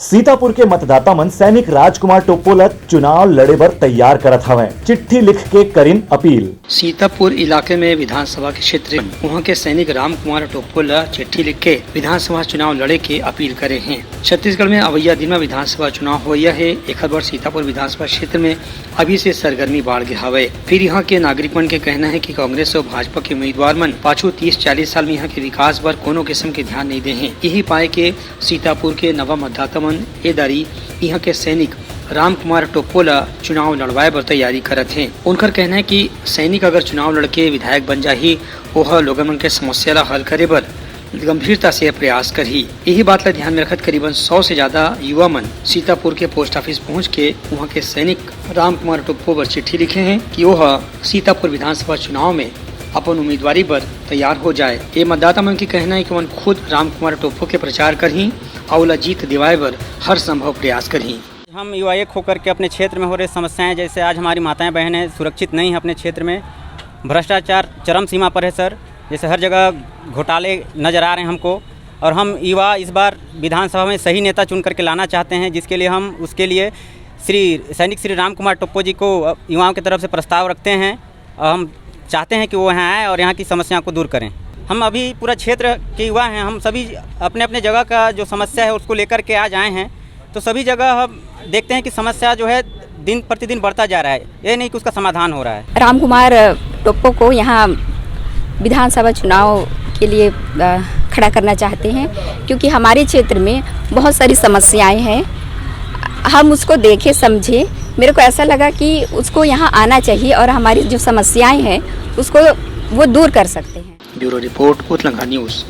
सीतापुर के मतदाता मन सैनिक राजकुमार टोप्पो चुनाव लड़े बर तैयार करत हवे। चिट्ठी लिख के करिन अपील। सीतापुर इलाके में विधानसभा के क्षेत्र वहाँ के सैनिक रामकुमार टोप्पो चिट्ठी लिख के विधानसभा चुनाव लड़े के अपील करे हैं। छत्तीसगढ़ में अवैया दिन में विधानसभा चुनाव हो है। एक बार सीतापुर विधानसभा क्षेत्र में अभी से सरगर्मी बढ़ गया हवे। फिर यहाँ के नागरिक मन के कहना है कि कांग्रेस और भाजपा के उम्मीदवार मन पाछू 30-40 साल में यहाँ के विकास पर कोनो किस्म के ध्यान नहीं दे हैं। यही पाए के सीतापुर के नवा मतदाता मन ए दारी यहाँ के सैनिक रामकुमार टोप्पो चुनाव लड़वाए पर तैयारी करत हैं। उनका कहना है कि सैनिक अगर चुनाव लड़के विधायक बन जाही वह लोगन मन के समस्या ला हल करे बर गंभीरता से प्रयास करही। यही बात ला ध्यान में रखत करीबन 100 से ज्यादा युवा मन सीतापुर के पोस्ट ऑफिस पहुंच के वहां के सैनिक रामकुमार टोप्पो पर चिट्ठी लिखे हैं कि वह सीतापुर विधानसभा चुनाव में अपन उम्मीदवारी पर तैयार हो जाए। ये मतदाता मन की कहना है कि वन खुद रामकुमार टोप्पो के प्रचार करही और जीत दिवाए पर हर संभव प्रयास करही। हम युवा एक होकर के अपने क्षेत्र में हो रही समस्याएं, जैसे आज हमारी माताएं बहनें सुरक्षित नहीं है अपने क्षेत्र में, भ्रष्टाचार चरम सीमा पर है सर। जैसे हर जगह घोटाले नज़र आ रहे हैं हमको, और हम युवा इस बार विधानसभा में सही नेता चुन करके लाना चाहते हैं, जिसके लिए हम उसके लिए सैनिक श्री रामकुमार टोप्पो जी को युवाओं की तरफ से प्रस्ताव रखते हैं। और हम चाहते हैं कि वो यहाँ आए और यहाँ की समस्या को दूर करें। हम अभी पूरा क्षेत्र के युवा हैं, हम सभी अपने अपने जगह का जो समस्या है उसको लेकर के आज आए हैं। तो सभी जगह हम देखते हैं कि समस्या जो है दिन प्रतिदिन बढ़ता जा रहा है, ये नहीं कि उसका समाधान हो रहा है। रामकुमार टोप्पो को यहाँ विधानसभा चुनाव के लिए खड़ा करना चाहते हैं, क्योंकि हमारे क्षेत्र में बहुत सारी समस्याएं हैं। हम उसको देखे समझे, मेरे को ऐसा लगा कि उसको यहाँ आना चाहिए और हमारी जो समस्याएं हैं उसको वो दूर कर सकते हैं। ब्यूरो रिपोर्ट कोतलंगा न्यूज़।